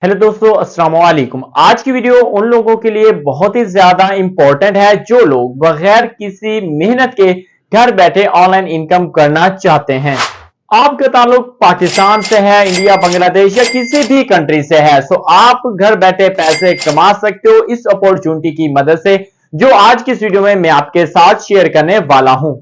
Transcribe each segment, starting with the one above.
Hello दोस्तों, अस्सलाम वालेकुम। आज की वीडियो उन लोगों के लिए बहुत ही ज्यादा इंपॉर्टेंट है जो लोग बगैर किसी मेहनत के घर बैठे ऑनलाइन इनकम करना चाहते हैं। आपका ताल्लुक पाकिस्तान से है, इंडिया, बांग्लादेश या किसी भी कंट्री से है, सो आप घर बैठे पैसे कमा सकते हो इस अपॉर्चुनिटी की मदद से, जो आज की इस वीडियो में मैं आपके साथ शेयर करने वाला हूं।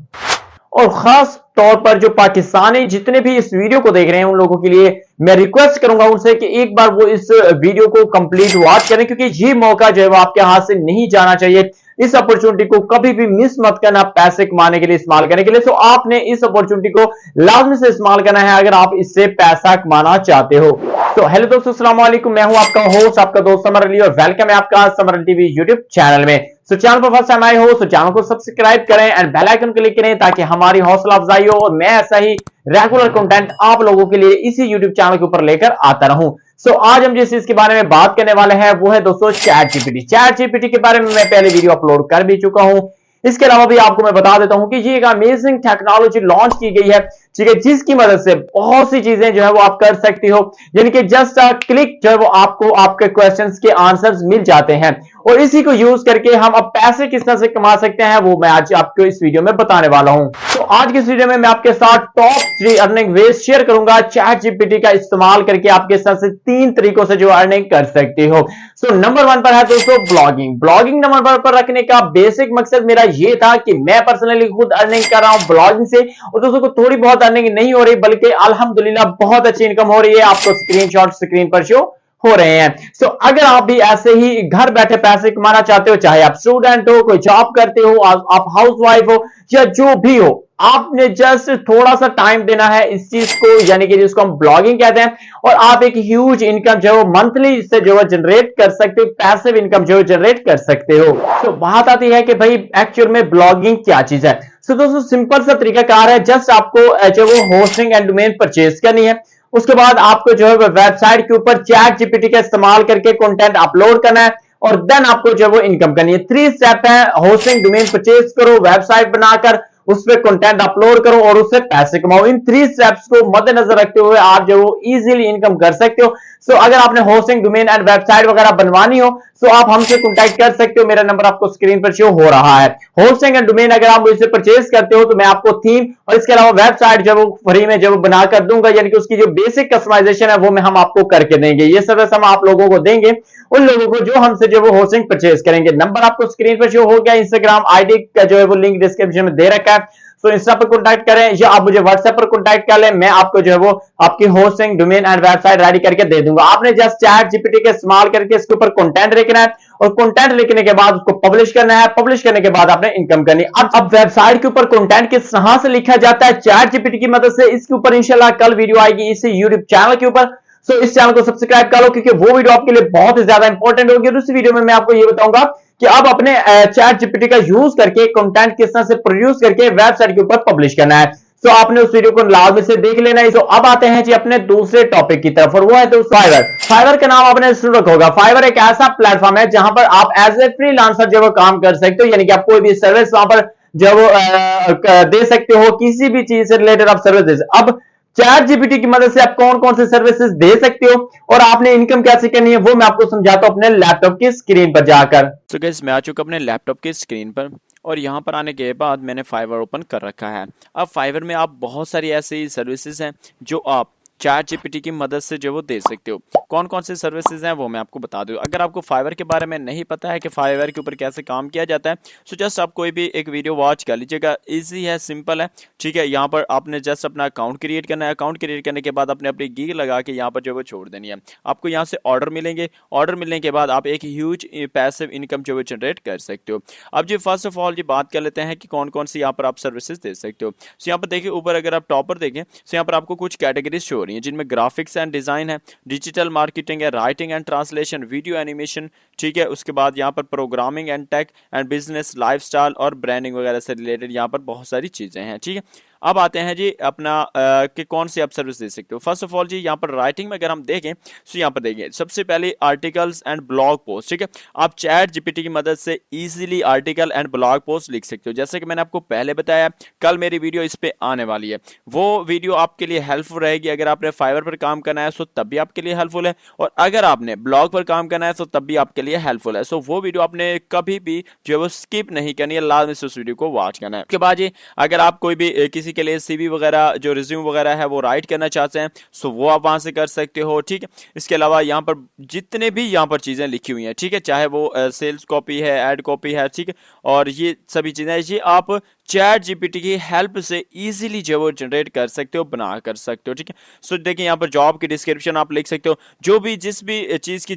और खास तौर पर जो पाकिस्तानी जितने भी इस वीडियो को देख रहे हैं उन लोगों के लिए मैं रिक्वेस्ट करूंगा उनसे कि एक बार वो इस वीडियो को कंप्लीट वॉच करें, क्योंकि ये मौका जो है वो आपके हाथ से नहीं जाना चाहिए। इस अपॉर्चुनिटी को कभी भी मिस मत करना पैसे कमाने के लिए, इस्तेमाल करने के लिए। तो आपने इस अपॉर्चुनिटी को लाजमी से इस्तेमाल करना है अगर आप इससे पैसा कमाना चाहते हो। तो हेलो दोस्तों, अस्सलाम वालेकुम। मैं हूं आपका होस्ट, आपका दोस्त समर अली, और वेलकम है आपका summer Ali TV YouTube channel में। सो चैनल पर फर्स्ट टाइम आए हो तो चैनल को सब्सक्राइब करें एंड बेल आइकन क्लिक करें ताकि हमारी हौसला अफजाई हो और मैं ऐसा ही रेगुलर कंटेंट आप लोगों के लिए इसी यूट्यूब चैनल के ऊपर लेकर आता रहूं। सो आज हम जिस चीज के बारे में बात करने वाले हैं वो है दोस्तों चैट जीपीटी। चैट जीपीटी के बारे में मैं पहले वीडियो अपलोड कर भी चुका हूं। इसके अलावा भी आपको मैं बता देता हूं कि ये एक अमेजिंग टेक्नोलॉजी लॉन्च की गई है, ठीक है, जिसकी मदद से बहुत सी चीजें जो है वो आप कर सकती हो। यानी कि जस्ट क्लिक जो है वो आपको आपके क्वेश्चंस के आंसर्स मिल जाते हैं, और इसी को यूज करके हम अब पैसे किस तरह से कमा सकते हैं वो मैं आज आपको इस वीडियो में बताने वाला हूं। तो आज की इस वीडियो में मैं आपके साथ टॉप 3 अर्निंग वेज शेयर करूंगा चैट जीपीटी का इस्तेमाल करके आपके साथ से 3 तरीकों से जो अर्निंग कर सकते हो। सो नंबर 1 पर है दोस्तों ब्लॉगिंग। ब्लॉगिंग नंबर 1 पर रखने का बेसिक मकसद मेरा ये था कि मैं पर्सनली खुद अर्निंग कर रहा हूं ब्लॉगिंग से, और दोस्तों को थोड़ी बहुत अर्निंग नहीं हो रही बल्कि अल्हम्दुलिल्लाह बहुत अच्छी इनकम हो रही है। आपको स्क्रीनशॉट स्क्रीन पर शो हो रहे हैं। सो अगर आप भी ऐसे ही घर बैठे पैसे कमाना चाहते हो, चाहे आप स्टूडेंट हो, कोई जॉब करते हो, आप हाउसवाइफ हो या जो भी हो, आपने जस्ट थोड़ा सा टाइम देना है इस चीज को, यानी कि जिसको हम ब्लॉगिंग कहते हैं, और आप एक ह्यूज इनकम जो है मंथली इससे जो है जनरेट कर सकते हो, पैसिव इनकम जो है जनरेट कर सकते हो। तो बात आती है कि भाई एक्चुअल में ब्लॉगिंग क्या चीज है। सो दोस्तों सिंपल सा तरीकाकार है, जस्ट आपको जो वो होस्टिंग एंड डोमेन परचेज करनी है। उसके बाद आपको जो है वेबसाइट के ऊपर चैट जीपीटी का इस्तेमाल करके कंटेंट अपलोड करना है, और देन आपको जो है वो इनकम करनी है। 3 स्टेप है, होस्टिंग डोमेन परचेज करो, वेबसाइट बनाकर उस पर कंटेंट अपलोड करो और उससे पैसे कमाओ। इन 3 स्टेप्स को मद्देनजर रखते हुए आप जो वो इजीली इनकम कर सकते हो। सो अगर आपने होस्टिंग डोमेन एंड वेबसाइट वगैरह बनवानी हो सो आप हमसे कांटेक्ट कर सकते हो। मेरा नंबर आपको स्क्रीन पर शो हो रहा है। होस्टिंग एंड डोमेन अगर आप मुझसे परचेज करते हो तो मैं आपको थीम और इसके अलावा वेबसाइट जो फ्री में जो बनाकर दूंगा, यानी कि उसकी जो बेसिक कस्टमाइजेशन है वो मैं हम आपको करके देंगे। ये सर्विस हम आप लोगों को देंगे उन लोगों को जो हमसे जो वो होस्टिंग परचेज करेंगे। नंबर आपको स्क्रीन पर शो हो गया। इंस्टाग्राम आईडी का जो है वो लिंक डिस्क्रिप्शन में दे रखा है। सो इंस्टा पर कॉन्टैक्ट करें या आप मुझे व्हाट्सएप पर कॉन्टैक्ट कर लें, मैं आपको जो है वो आपकी hosting domain and website ready करके दे दूंगा। आपने जस्ट चैट जीपीटी का इस्तेमाल करके इसके ऊपर कंटेंट लिखना है, और कंटेंट लिखने के बाद उसको पब्लिश करना है। पब्लिश करने के बाद आपने इनकम करनी है। अब वेबसाइट के ऊपर कंटेंट किस तरह से लिखा जाता है चैट जीपीटी की मदद से, इसके ऊपर इंशाल्लाह कल वीडियो आएगी इसी यूट्यूब चैनल के ऊपर। सो इस चैनल को सब्सक्राइब कर लो क्योंकि वो वीडियो आपके लिए बहुत ही ज्यादा इंपॉर्टेंट होगी। और उस वीडियो में मैं आपको ये बताऊंगा कि आप अपने चैट जीपीटी का यूज करके कंटेंट किस तरह से प्रोड्यूस करके वेबसाइट के ऊपर पब्लिश करना है। सो आपने उस वीडियो को लाजमी से देख लेना है। तो अब आते हैं जी अपने दूसरे टॉपिक की तरफ, और वो है तो फाइवर। फाइवर का नाम आपने सुन रखा होगा। फाइवर एक ऐसा प्लेटफॉर्म है जहां पर आप एज ए फ्रीलांसर जो काम कर सकते हो, यानी कि आप कोई भी सर्विस वहां पर जो दे सकते हो, किसी भी चीज से रिलेटेड आप सर्विस दे सकते। अब चैट जीपीटी की मदद से आप कौन कौन से सर्विसेज दे सकते हो और आपने इनकम कैसे करनी है वो मैं आपको समझाता हूं अपने लैपटॉप की स्क्रीन पर जाकर। तो गाइस मैं आ चुका अपने लैपटॉप की स्क्रीन पर, और यहाँ पर आने के बाद मैंने फाइवर ओपन कर रखा है। अब फाइवर में आप बहुत सारी ऐसी सर्विसेज हैं जो आप चैट जीपीटी की मदद से जो वो दे सकते हो। कौन कौन से सर्विसेज हैं वो मैं आपको बता दूं। अगर आपको फाइवर के बारे में नहीं पता है कि फाइवर के ऊपर कैसे काम किया जाता है, सो जस्ट आप कोई भी एक वीडियो वॉच कर लीजिएगा। इजी है, सिंपल है, ठीक है। यहाँ पर आपने जस्ट अपना अकाउंट क्रिएट करना है। अकाउंट क्रिएट करने के बाद आपने अपनी गीग लगा के यहाँ पर जो वो छोड़ देनी है। आपको यहाँ से ऑर्डर मिलेंगे। ऑर्डर मिलने के बाद आप एक ह्यूज पैसिव इनकम जो वो जनरेट कर सकते हो। अब जी फर्स्ट ऑफ ऑल ये बात कर लेते हैं कि कौन कौन सी यहाँ पर आप सर्विसेज दे सकते हो। सो यहाँ पर देखिए ऊपर अगर आप टॉप पर देखें तो यहाँ पर आपको कुछ कैटेगरीज शो हो रही है जिनमें ग्राफिक्स एंड डिजाइन है, डिजिटल मार्केटिंग है, writing and translation, video animation, ठीक है। उसके बाद यहाँ पर programming and tech and business, lifestyle और ब्रांडिंग वगैरह से रिलेटेड यहाँ पर बहुत सारी चीजें हैं, ठीक है। अब आते हैं जी अपना कि कौन सी आप सर्विस दे सकते हो। फर्स्ट ऑफ ऑल जी यहाँ पर राइटिंग में अगर हम देखें तो यहाँ पर देखिए सबसे पहले आर्टिकल्स एंड ब्लॉग पोस्ट, ठीक है। आप चैट जीपीटी की मदद से easily article and blog post लिख सकते हो। जैसे कि मैंने आपको पहले बताया, कल मेरी वीडियो इस पे आने वाली है, वो वीडियो आपके लिए हेल्पफुल रहेगी। अगर आपने फाइवर पर काम करना है तो तब भी आपके लिए हेल्पफुल है, और अगर आपने ब्लॉग पर काम करना है तो तब भी आपके लिए हेल्पफुल है। सो वो वीडियो आपने कभी भी जो है वो स्किप नहीं करनी है, लाजमी से उस वीडियो को वॉच करना है। उसके बाद जी अगर आप कोई भी किसी के लिए सीवी वगैरह जो रिज्यूम वगैरह है वो राइट करना चाहते हैं सो वो आप वहां से कर सकते हो, ठीक है। इसके अलावा यहाँ पर जितने भी यहाँ पर चीजें लिखी हुई हैं, ठीक है, चाहे वो सेल्स कॉपी है, एड कॉपी है, ठीक है, और ये सभी चीजें ये आप चैट जीपीटी की हेल्प से इजीली जो वो जनरेट कर सकते हो, बना कर सकते हो, ठीक है। सो देखिए यहाँ पर जॉब की डिस्क्रिप्शन आप लिख सकते हो, जो भी जिस भी चीज की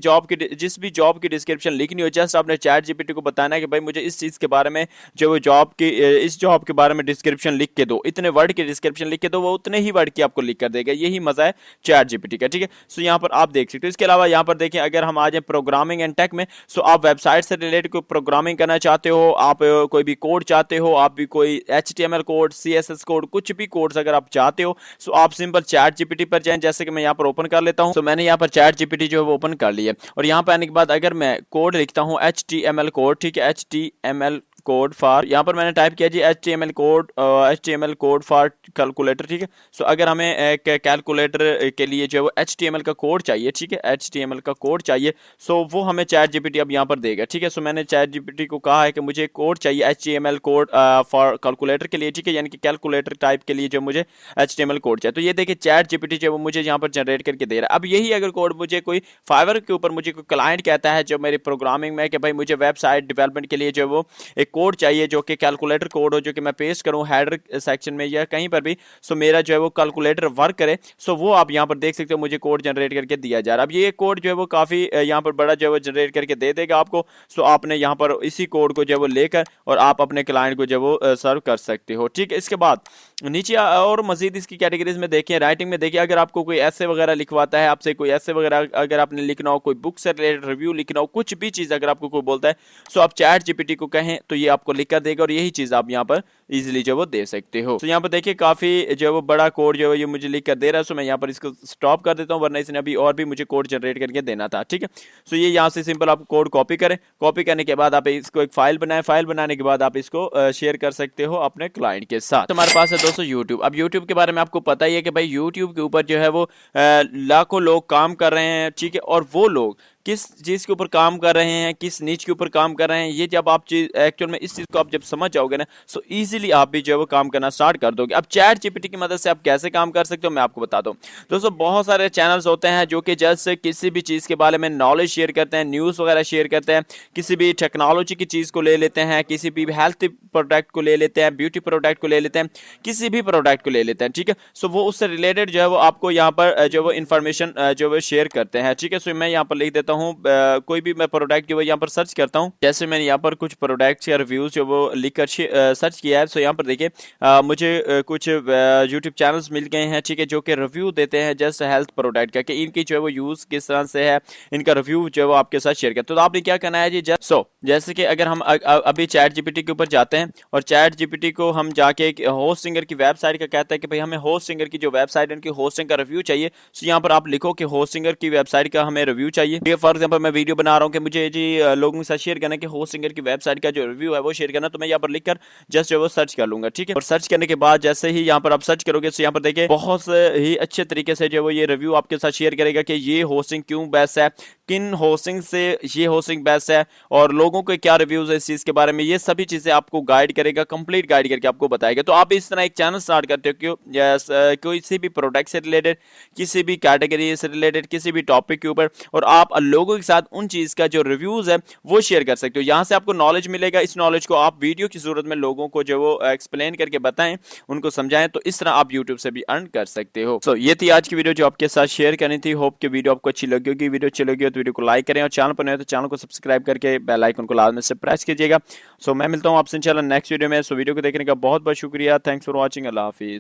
जिस भी जॉब की डिस्क्रिप्शन लिखनी हो, जस्ट आपने चैट जीपीटी को बताना है कि भाई मुझे इस चीज के बारे में जो वो जॉब की इस जॉब के बारे में डिस्क्रिप्शन लिख के दो, इतने वर्ड की डिस्क्रिप्शन लिख के दो, वो उतने ही वर्ड की आपको लिख कर देगा। यही मजा है चैट जीपीटी का, ठीक है। सो यहाँ पर आप देख सकते हो। इसके अलावा यहाँ पर देखिए अगर हम आ जाए प्रोग्रामिंग एंड टेक में, सो आप वेबसाइट से रिलेटेड कोई प्रोग्रामिंग करना चाहते हो, आप कोई भी कोड चाहते हो, आप भी कोई HTML कोड, CSS कोड, कुछ भी कोड्स अगर आप चाहते हो, सो आप सिंपल चैट जीपीटी पर जाएं। जैसे कि मैं यहाँ पर ओपन कर लेता हूँ, तो मैंने यहाँ पर चैट जीपीटी जो है वो ओपन कर लिया, और यहाँ पर आने के बाद अगर मैं कोड लिखता हूँ HTML कोड, ठीक है, HTML कोड फॉर, यहाँ पर मैंने टाइप किया जी HTML कोड फॉर कैलकुलेटर, ठीक है। सो अगर हमें एक कैलकुलेटर के लिए जो है वो HTML का कोड चाहिए, ठीक है, HTML का कोड चाहिए, सो वो हमें चैट जीपीटी अब यहाँ पर देगा, ठीक है। सो मैंने चैट जीपीटी को कहा है कि मुझे कोड चाहिए HTML कोड फॉर कैलकुलेटर के लिए, ठीक है, यानी कि कैलकुलेटर टाइप के लिए जो मुझे HTML कोड चाहिए। तो ये देखिए चैट जीपीटी जो है वो मुझे यहाँ पर जनरेट करके दे रहा है। अब यही अगर कोड मुझे कोई फाइवर के ऊपर मुझे कोई क्लाइंट कहता है जो मेरी प्रोग्रामिंग में कि भाई मुझे वेबसाइट डेवलपमेंट के लिए जो वो एक कोड चाहिए जो कि कैलकुलेटर कोड हो, जो कि मैं पेस्ट करूं हेडर सेक्शन में या कहीं पर भी, सो मेरा जो है वो कैलकुलेटर वर्क करे, सो वो आप यहां पर देख सकते हो मुझे कोड जनरेट करके दिया जा रहा है। अब ये कोड जो है वो काफी यहां पर बड़ा जो है वो जनरेट करके दे देगा आपको। सो आपने यहां पर इसी कोड को जो है वो लेकर और आप अपने क्लाइंट को जो है वो सर्व कर सकते हो, ठीक है। इसके बाद नीचे और मजीद इसकी कैटेगरीज में देखिए, राइटिंग में देखिए अगर आपको कोई ऐसे वगैरह लिखवाता है, आपसे कोई ऐसे वगैरह अगर आपने लिखना हो, कोई बुक से रिलेटेड रिव्यू लिखना हो, कुछ भी चीज अगर आपको कोई बोलता है, सो आप चैट जीपीटी को कहें तो ये आपको लिख कर देगा, और यही चीज आप यहाँ पर इजीली जो वो दे सकते हो। तो यहाँ पर देखिए काफी जो है वो बड़ा कोड जो है ये मुझे लिख कर दे रहा है, सो मैं यहाँ पर इसको स्टॉप कर देता हूँ, वरना इसने अभी और भी मुझे कोड जनरेट करके देना था, ठीक है। सो ये यहाँ से सिंपल आप कोड कॉपी करें, कॉपी करने के बाद आप इसको एक फाइल बनाएं, फाइल बनाने के बाद आप इसको शेयर कर सकते हो अपने क्लाइंट के साथ। तो हमारे पास है दोस्तों यूट्यूब। अब यूट्यूब के बारे में आपको पता ही है कि भाई यूट्यूब के ऊपर जो है वो लाखों लोग काम कर रहे हैं, ठीक है, और वो लोग किस चीज के ऊपर काम कर रहे हैं, किस नीच के ऊपर काम कर रहे हैं, ये जब आप चीज एक्चुअल में इस चीज को आप जब समझ जाओगे ना, सो इजीली आप भी जो है वो काम करना स्टार्ट कर दोगे। अब चैट जीपीटी की मदद से आप कैसे काम कर सकते हो मैं आपको बता दूं। दोस्तों बहुत सारे चैनल्स होते हैं जो कि जस्ट किसी भी चीज के बारे में नॉलेज शेयर करते हैं, न्यूज वगैरह शेयर करते हैं, किसी भी टेक्नोलॉजी की चीज को ले लेते हैं, किसी भी हेल्थ प्रोडक्ट को ले लेते हैं, ब्यूटी प्रोडक्ट को ले लेते हैं, किसी भी प्रोडक्ट को ले लेते हैं, ठीक है। सो वो उससे रिलेटेड जो है वो आपको यहाँ पर जो वो इन्फॉर्मेशन जो वो शेयर करते हैं, ठीक है। सो मैं यहाँ पर लिख देता हूँ कोई भी मैं प्रोडक्ट जो है यहाँ पर सर्च करता हूँ, जैसे मैंने यहाँ पर कुछ प्रोडक्ट्स या रिव्यूज जो वो लिख कर सर्च किया है। सो यहाँ पर देखिए मुझे कुछ यूट्यूब चैनल्स मिल गए हैं, ठीक है, जो कि रिव्यू देते हैं जस्ट हेल्थ प्रोडक्ट का, कि इनकी जो है वो यूज किस तरह से है, इनका रिव्यू जो है वो आपके साथ शेयर करते हैं। तो आपने क्या करना है जी, जैसे कि अगर हम अभी चैट जीपीटी के ऊपर जाते हैं और चैट जीपीटी को हम जाके होस्ट सिंगर की वेबसाइट का कहता है कि भाई हमें होस्ट सिंगर की जो वेबसाइट है उनकी होस्टिंग का रिव्यू चाहिए। सो यहाँ पर आप लिखो कि होस्ट सिंगर की वेबसाइट का हमें रिव्यू चाहिए। फॉर एग्जाम्पल मैं वीडियो बना रहा हूँ कि मुझे जी लोगों के साथ शेयर करना कि होस्ट सिंगर की वेबसाइट का जो रिव्यू है वो शेयर करना, तो मैं यहाँ पर लिखकर जस्ट जो वो सर्च कर लूंगा, ठीक है। और सर्च करने के बाद जैसे ही यहाँ पर आप सर्च करोगे तो यहाँ पर देखिए बहुत ही अच्छे तरीके से जो वो ये रिव्यू आपके साथ शेयर करेगा कि ये होस्टिंग क्यों बेस्ट है, किन होस्टिंग से ये होस्टिंग बेस्ट है, और लोगों के क्या रिव्यूज है इस चीज के बारे में, ये सभी चीजें आपको गाइड करेगा, कंप्लीट गाइड करके आपको बताएगा। तो आप इस तरह एक चैनल स्टार्ट करते हो कोई किसी भी प्रोडक्ट से रिलेटेड, किसी भी कैटेगरी से रिलेटेड, किसी भी टॉपिक के ऊपर, और आप लोगों के साथ उन चीज का जो रिव्यूज है वो शेयर कर सकते हो। यहाँ से आपको नॉलेज मिलेगा, इस नॉलेज को आप वीडियो की सूरत में लोगों को जो वो एक्सप्लेन करके बताएं, उनको समझाएं, तो इस तरह आप यूट्यूब से भी अर्न कर सकते हो। सो ये थी आज की वीडियो जो आपके साथ शेयर करनी थी। होप कि वीडियो आपको अच्छी लगी होगी। वीडियो अच्छी लगी हो तो वीडियो को लाइक करें, और चैनल पर नए हो तो चैनल को सब्सक्राइब करके बेल आइकन को लाजमी से प्रेस कीजिएगा। सो मैं मिलता हूँ आपसे इंशाल्लाह नेक्स्ट वीडियो में। सो वीडियो को देखने का बहुत बहुत शुक्रिया। Thanks for watching. Allah Hafiz.